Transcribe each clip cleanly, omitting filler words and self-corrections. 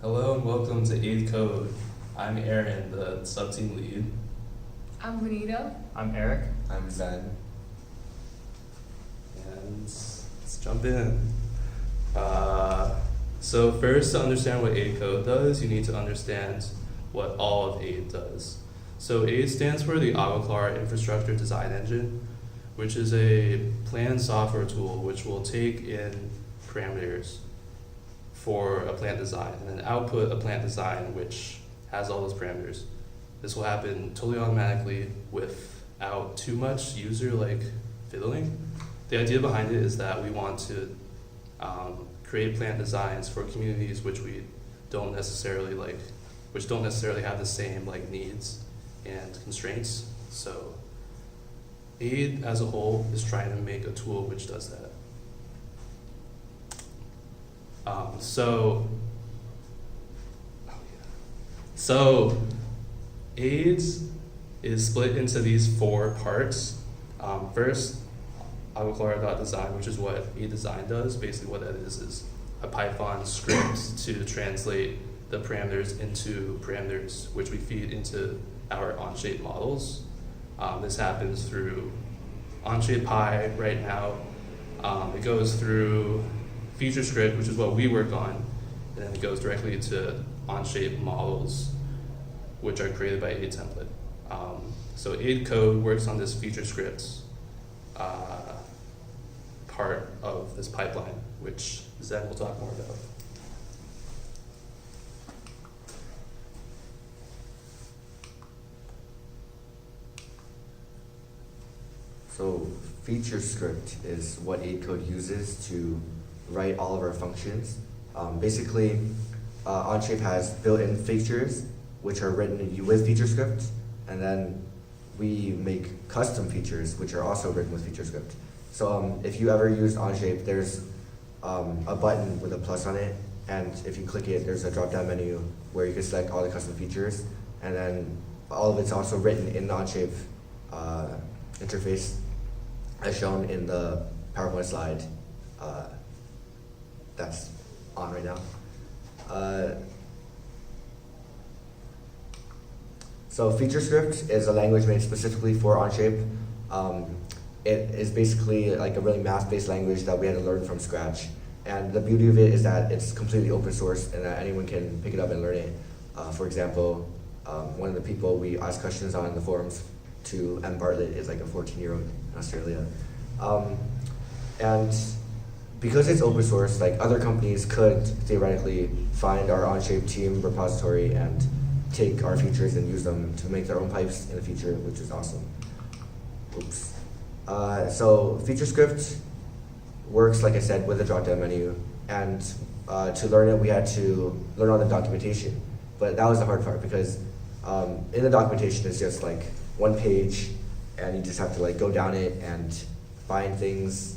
Hello and welcome to AIDE Code. I'm Aaron, the sub-team lead. I'm Benita. I'm Eric. I'm Zen. And let's jump in. So first, to understand what AIDE Code does, you need to understand what all of AIDE does. So AIDE stands for the AguaClara Infrastructure Design Engine, which is a planned software tool which will take in parameters for a plant design and then output a plant design which has all those parameters. This will happen totally automatically without too much user fiddling. The idea behind it is that we want to create plant designs for communities which we don't necessarily have the same needs and constraints. So AIDE as a whole is trying to make a tool which does that. So AIDE is split into these 4 parts. First, AguaClara.design, which is what AIDE design does. Basically what that is a Python script to translate the parameters into parameters which we feed into our Onshape models. This happens through Onshape Pi right now. It goes through feature script, which is what we work on, and then it goes directly to Onshape models, which are created by AIDE template. So AIDE code works on this feature script part of this pipeline, which Zen will talk more about. So feature script is what AIDE code uses to write all of our functions. Basically, Onshape has built-in features which are written with feature script, and then we make custom features which are also written with feature script. So if you ever used Onshape, there's a button with a plus on it, and if you click it, there's a drop-down menu where you can select all the custom features, and then all of it's also written in the Onshape interface as shown in the PowerPoint slide that's on right now. So feature script is a language made specifically for Onshape. It is basically a really math-based language that we had to learn from scratch. And the beauty of it is that it's completely open source and that anyone can pick it up and learn it. For example, one of the people we asked questions on in the forums to M. Bartlett is a 14-year-old in Australia. And because it's open source, other companies could theoretically find our Onshape team repository and take our features and use them to make their own pipes in the future, which is awesome. Oops. So feature script works, like I said, with a drop-down menu. And to learn it, we had to learn all the documentation. But that was the hard part because in the documentation, it's just one page, and you just have to go down it and find things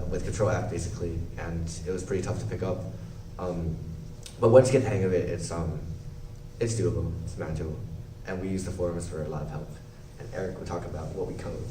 with Control F basically, and it was pretty tough to pick up. But once you get the hang of it, it's doable, it's manageable, and we use the forums for a lot of help. And Eric will talk about what we code.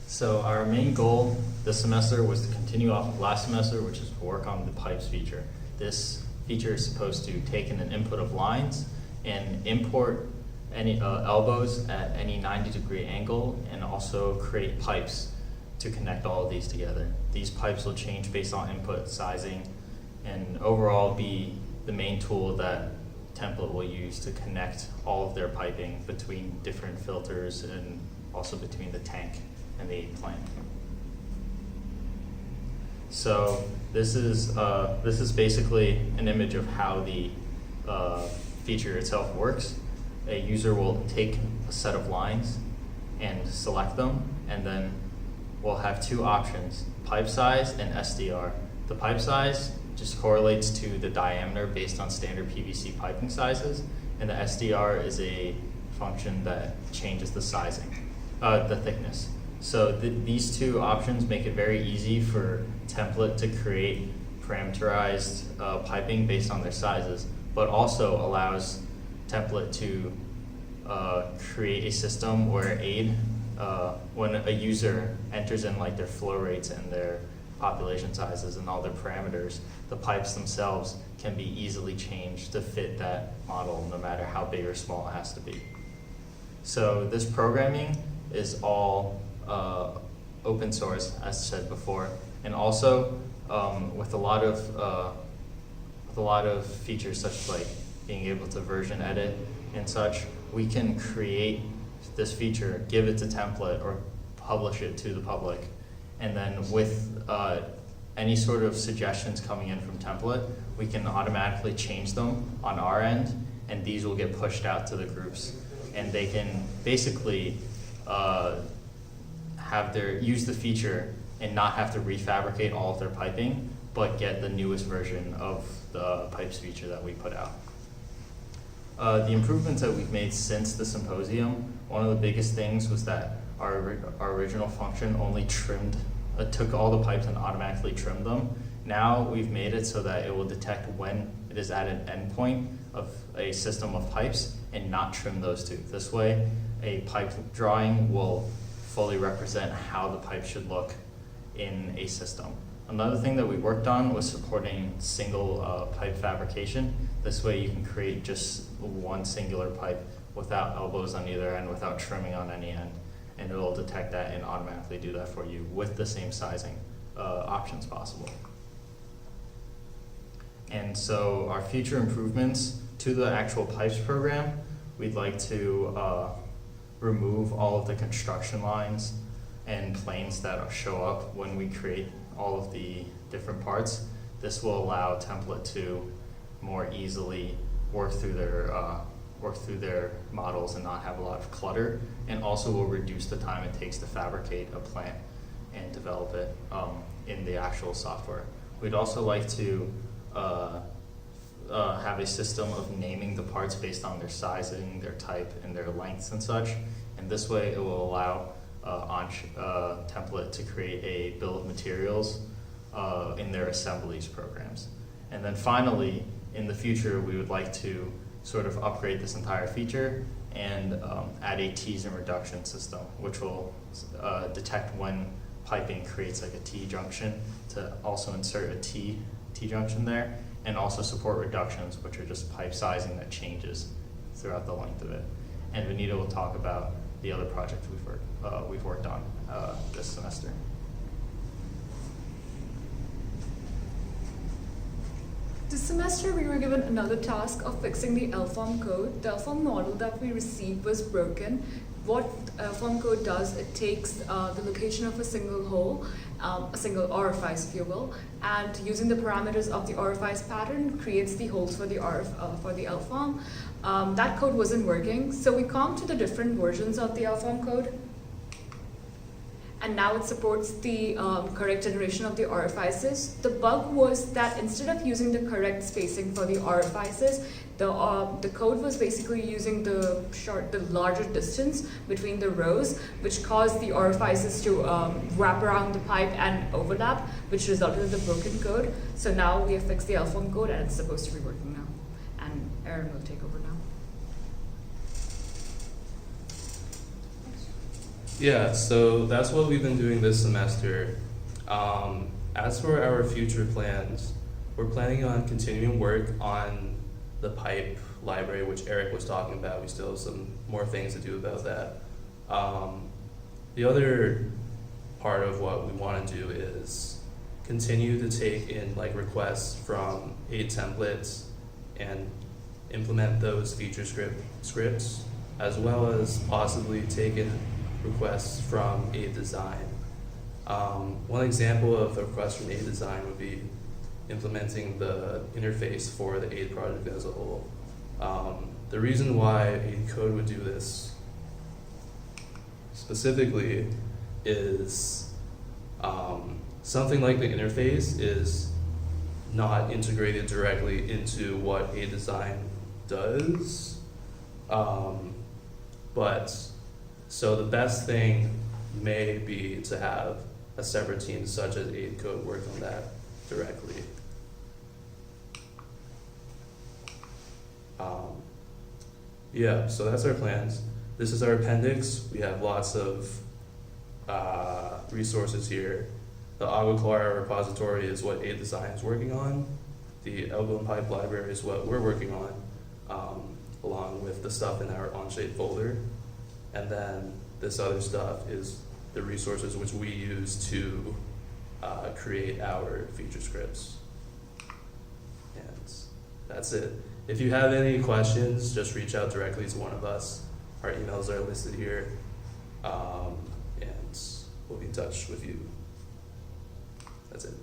So our main goal this semester was to continue off of last semester, which is to work on the pipes feature. This feature is supposed to take in an input of lines and import any elbows at any 90-degree angle, and also create pipes to connect all of these together. These pipes will change based on input sizing, and overall be the main tool that template will use to connect all of their piping between different filters and also between the tank and the AIDE plant. So this is basically an image of how the feature itself works. A user will take a set of lines and select them, and then we'll have 2 options, pipe size and SDR. The pipe size just correlates to the diameter based on standard PVC piping sizes, and the SDR is a function that changes the sizing, the thickness. So these 2 options make it very easy for template to create parameterized piping based on their sizes, but also allows template to create a system where AIDE, when a user enters in their flow rates and their population sizes and all their parameters, the pipes themselves can be easily changed to fit that model no matter how big or small it has to be. So this programming is all open source, as said before, and also with a lot of features such as like being able to version edit and such, we can create this feature, give it to template, or publish it to the public. And then with any sort of suggestions coming in from template, we can automatically change them on our end, and these will get pushed out to the groups. And they can basically use the feature and not have to refabricate all of their piping, but get the newest version of the pipes feature that we put out. The improvements that we've made since the symposium, one of the biggest things was that our original function only took all the pipes and automatically trimmed them. Now we've made it so that it will detect when it is at an endpoint of a system of pipes and not trim those two. This way, a pipe drawing will fully represent how the pipe should look in a system. Another thing that we worked on was supporting single pipe fabrication. This way you can create just one singular pipe without elbows on either end, without trimming on any end, and it will detect that and automatically do that for you with the same sizing options possible. And so our future improvements to the actual pipes program, we'd like to remove all of the construction lines and planes that show up when we create all of the different parts. This will allow template to more easily work through their models and not have a lot of clutter, and also will reduce the time it takes to fabricate a plant and develop it in the actual software. We'd also like to have a system of naming the parts based on their sizing, their type, and their lengths and such. And this way it will allow template to create a bill of materials in their assemblies programs. And then finally, in the future, we would like to sort of upgrade this entire feature and add a tease and reduction system, which will detect when piping creates like a T junction to also insert a T junction there, and also support reductions, which are just pipe sizing that changes throughout the length of it. And Vanita will talk about the other projects we've worked on this semester. This semester, we were given another task of fixing the LFOM code. The LFOM model that we received was broken. What LFOM code does, it takes the location of a single hole, a single orifice, if you will, and using the parameters of the orifice pattern, creates the holes for the LFOM. That code wasn't working, so we combed to the different versions of the LFOM code. And now it supports the correct generation of the orifices. The bug was that instead of using the correct spacing for the orifices, the code was basically using the larger distance between the rows, which caused the orifices to wrap around the pipe and overlap, which resulted in the broken code. So now we have fixed the LFOM code and it's supposed to be working now. And Aaron will take over now. Yeah, so that's what we've been doing this semester. As for our future plans, we're planning on continuing work on the pipe library, which Eric was talking about. We still have some more things to do about that. The other part of what we want to do is continue to take in requests from AIDE templates and implement those feature scripts, as well as possibly take in requests from AIDE design. One example of a request from AIDE design would be implementing the interface for the AIDE project as a whole. The reason why AIDE code would do this specifically is something like the interface is not integrated directly into what AIDE design does, so the best thing may be to have a separate team such as AIDE code work on that directly. Yeah, so that's our plans. This is our appendix. We have lots of resources here. The AguaClara repository is what AIDE Design is working on. The elbow and pipe library is what we're working on, along with the stuff in our Onshape folder. And then this other stuff is the resources which we use to create our feature scripts. And that's it. If you have any questions, just reach out directly to one of us. Our emails are listed here, and we'll be in touch with you. That's it.